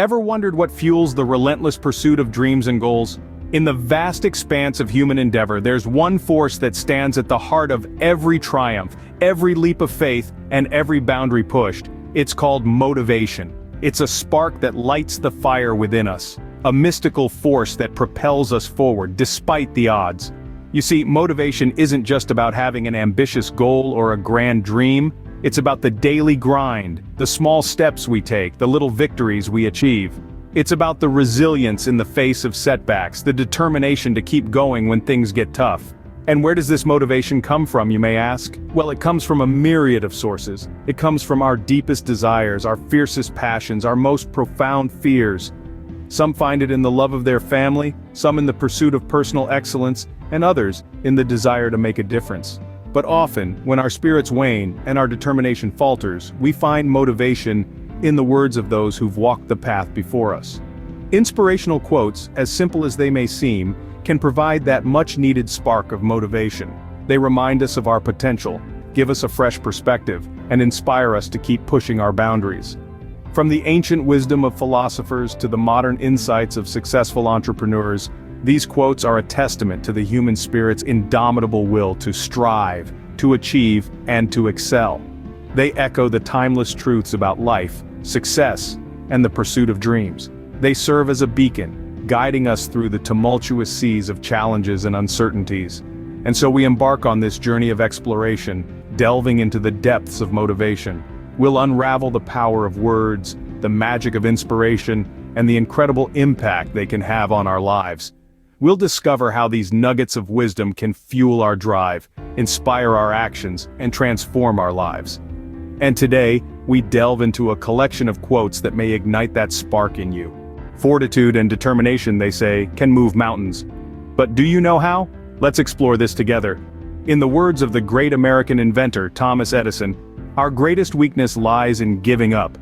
Ever wondered what fuels the relentless pursuit of dreams and goals? In the vast expanse of human endeavor, there's one force that stands at the heart of every triumph, every leap of faith, and every boundary pushed. It's called motivation. It's a spark that lights the fire within us, a mystical force that propels us forward despite the odds. You see, motivation isn't just about having an ambitious goal or a grand dream. It's about the daily grind, the small steps we take, the little victories we achieve. It's about the resilience in the face of setbacks, the determination to keep going when things get tough. And where does this motivation come from, you may ask? Well, it comes from a myriad of sources. It comes from our deepest desires, our fiercest passions, our most profound fears. Some find it in the love of their family, some in the pursuit of personal excellence, and others in the desire to make a difference. But often, when our spirits wane and our determination falters, we find motivation in the words of those who've walked the path before us. Inspirational quotes, as simple as they may seem, can provide that much-needed spark of motivation. They remind us of our potential, give us a fresh perspective, and inspire us to keep pushing our boundaries. From the ancient wisdom of philosophers to the modern insights of successful entrepreneurs, these quotes are a testament to the human spirit's indomitable will to strive, to achieve, and to excel. They echo the timeless truths about life, success, and the pursuit of dreams. They serve as a beacon, guiding us through the tumultuous seas of challenges and uncertainties. And so we embark on this journey of exploration, delving into the depths of motivation. We'll unravel the power of words, the magic of inspiration, and the incredible impact they can have on our lives. We'll discover how these nuggets of wisdom can fuel our drive, inspire our actions, and transform our lives. And today, we delve into a collection of quotes that may ignite that spark in you. Fortitude and determination, they say, can move mountains. But do you know how? Let's explore this together. In the words of the great American inventor Thomas Edison, our greatest weakness lies in giving up.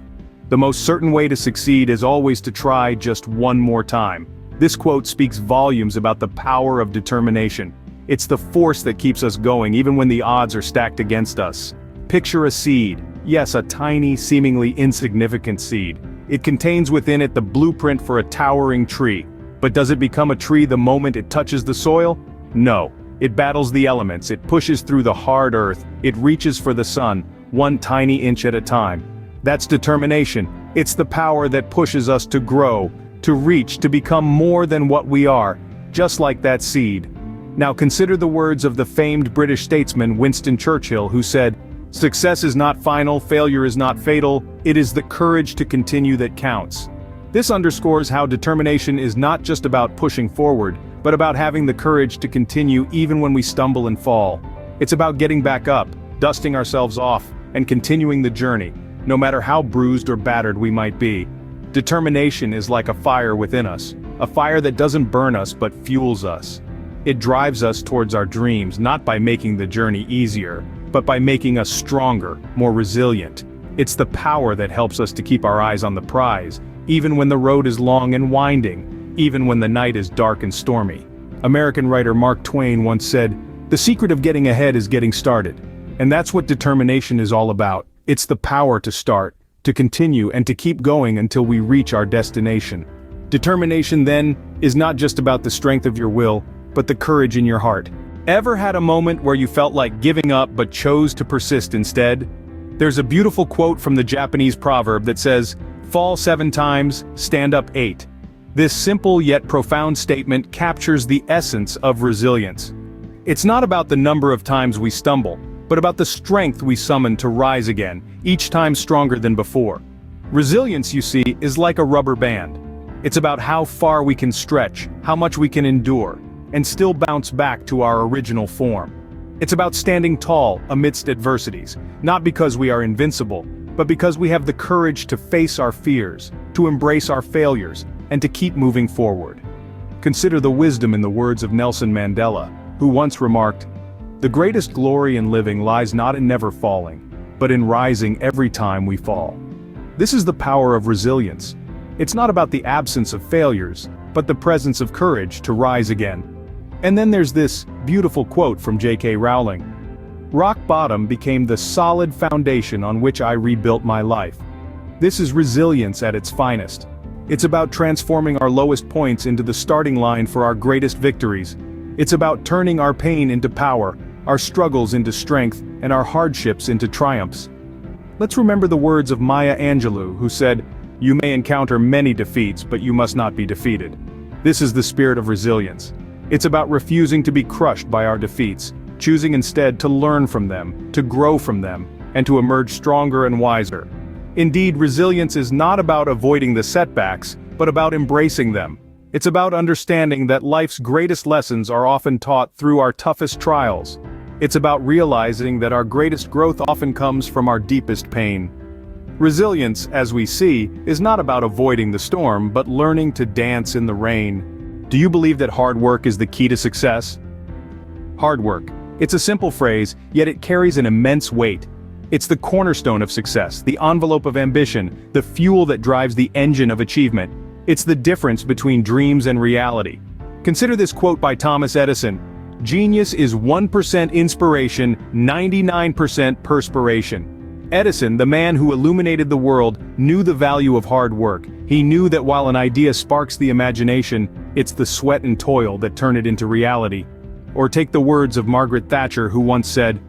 The most certain way to succeed is always to try just one more time. This quote speaks volumes about the power of determination. It's the force that keeps us going even when the odds are stacked against us. Picture a seed. Yes, a tiny, seemingly insignificant seed. It contains within it the blueprint for a towering tree. But does it become a tree the moment it touches the soil? No. It battles the elements, it pushes through the hard earth, it reaches for the sun, one tiny inch at a time. That's determination. It's the power that pushes us to grow, to reach, to become more than what we are, just like that seed. Now consider the words of the famed British statesman Winston Churchill, who said, "Success is not final, failure is not fatal, it is the courage to continue that counts." This underscores how determination is not just about pushing forward, but about having the courage to continue even when we stumble and fall. It's about getting back up, dusting ourselves off, and continuing the journey, no matter how bruised or battered we might be. Determination is like a fire within us, a fire that doesn't burn us but fuels us. It drives us towards our dreams not by making the journey easier, but by making us stronger, more resilient. It's the power that helps us to keep our eyes on the prize, even when the road is long and winding, even when the night is dark and stormy. American writer Mark Twain once said, "The secret of getting ahead is getting started." And that's what determination is all about. It's the power to start, to continue, and to keep going until we reach our destination. Determination, then, is not just about the strength of your will, but the courage in your heart. Ever had a moment where you felt like giving up but chose to persist instead? There's a beautiful quote from the Japanese proverb that says, "Fall 7 times, stand up 8." This simple yet profound statement captures the essence of resilience. It's not about the number of times we stumble, but about the strength we summon to rise again, each time stronger than before. Resilience, you see, is like a rubber band. It's about how far we can stretch, how much we can endure, and still bounce back to our original form. It's about standing tall amidst adversities, not because we are invincible, but because we have the courage to face our fears, to embrace our failures, and to keep moving forward. Consider the wisdom in the words of Nelson Mandela, who once remarked, "The greatest glory in living lies not in never falling, but in rising every time we fall." This is the power of resilience. It's not about the absence of failures, but the presence of courage to rise again. And then there's this beautiful quote from J.K. Rowling. "Rock bottom became the solid foundation on which I rebuilt my life." This is resilience at its finest. It's about transforming our lowest points into the starting line for our greatest victories. It's about turning our pain into power, our struggles into strength, and our hardships into triumphs. Let's remember the words of Maya Angelou, who said, "You may encounter many defeats, but you must not be defeated." This is the spirit of resilience. It's about refusing to be crushed by our defeats, choosing instead to learn from them, to grow from them, and to emerge stronger and wiser. Indeed, resilience is not about avoiding the setbacks, but about embracing them. It's about understanding that life's greatest lessons are often taught through our toughest trials. It's about realizing that our greatest growth often comes from our deepest pain. Resilience, as we see, is not about avoiding the storm, but learning to dance in the rain. Do you believe that hard work is the key to success? Hard work. It's a simple phrase, yet it carries an immense weight. It's the cornerstone of success, the envelope of ambition, the fuel that drives the engine of achievement. It's the difference between dreams and reality. Consider this quote by Thomas Edison: "Genius is 1% inspiration, 99% perspiration." Edison, the man who illuminated the world, knew the value of hard work. He knew that while an idea sparks the imagination, it's the sweat and toil that turn it into reality. Or take the words of Margaret Thatcher, who once said,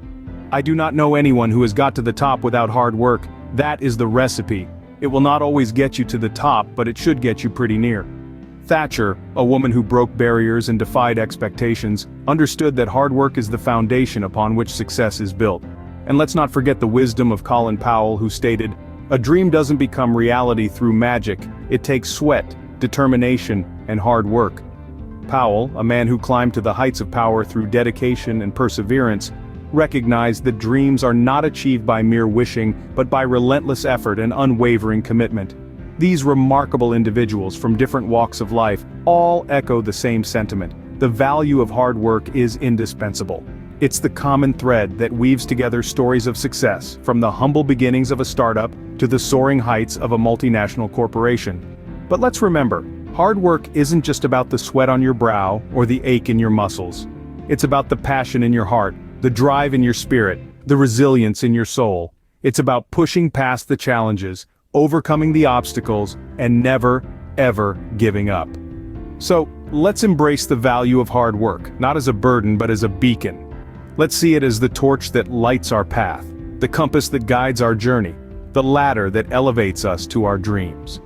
"I do not know anyone who has got to the top without hard work. That is the recipe. It will not always get you to the top, but it should get you pretty near." Thatcher, a woman who broke barriers and defied expectations, understood that hard work is the foundation upon which success is built. And let's not forget the wisdom of Colin Powell, who stated, "A dream doesn't become reality through magic, it takes sweat, determination, and hard work." Powell, a man who climbed to the heights of power through dedication and perseverance, recognized that dreams are not achieved by mere wishing, but by relentless effort and unwavering commitment. These remarkable individuals from different walks of life all echo the same sentiment: the value of hard work is indispensable. It's the common thread that weaves together stories of success, from the humble beginnings of a startup to the soaring heights of a multinational corporation. But let's remember, hard work isn't just about the sweat on your brow or the ache in your muscles. It's about the passion in your heart, the drive in your spirit, the resilience in your soul. It's about pushing past the challenges, overcoming the obstacles, and never, ever giving up. So, let's embrace the value of hard work, not as a burden but as a beacon. Let's see it as the torch that lights our path, the compass that guides our journey, the ladder that elevates us to our dreams.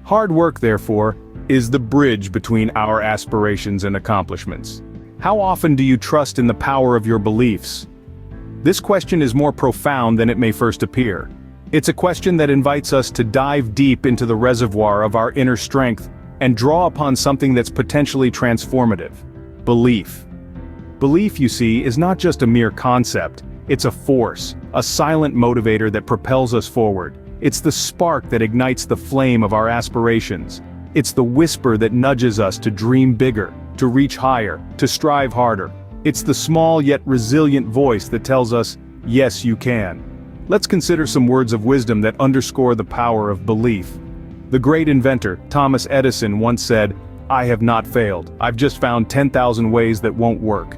Hard work, therefore, is the bridge between our aspirations and accomplishments. How often do you trust in the power of your beliefs? This question is more profound than it may first appear. It's a question that invites us to dive deep into the reservoir of our inner strength and draw upon something that's potentially transformative: belief. Belief, you see, is not just a mere concept, it's a force, a silent motivator that propels us forward. It's the spark that ignites the flame of our aspirations. It's the whisper that nudges us to dream bigger, to reach higher, to strive harder. It's the small yet resilient voice that tells us, yes, you can. Let's consider some words of wisdom that underscore the power of belief. The great inventor, Thomas Edison, once said, "I have not failed, I've just found 10,000 ways that won't work."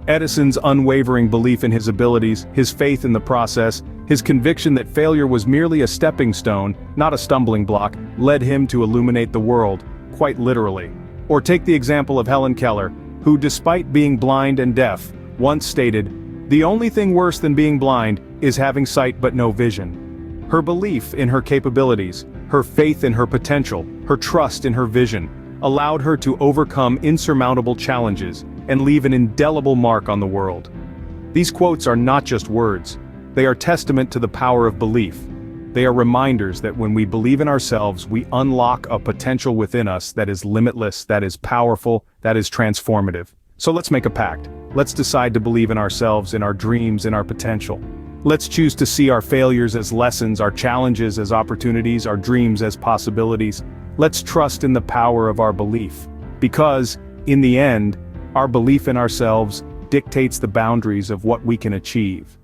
Edison's unwavering belief in his abilities, his faith in the process, his conviction that failure was merely a stepping stone, not a stumbling block, led him to illuminate the world, quite literally. Or take the example of Helen Keller, who, despite being blind and deaf, once stated, "The only thing worse than being blind is having sight but no vision." Her belief in her capabilities, her faith in her potential, her trust in her vision, allowed her to overcome insurmountable challenges and leave an indelible mark on the world. These quotes are not just words. They are testament to the power of belief. They are reminders that when we believe in ourselves, we unlock a potential within us that is limitless, that is powerful, that is transformative. So let's make a pact. Let's decide to believe in ourselves, in our dreams, in our potential. Let's choose to see our failures as lessons, our challenges as opportunities, our dreams as possibilities. Let's trust in the power of our belief. Because, in the end, our belief in ourselves dictates the boundaries of what we can achieve.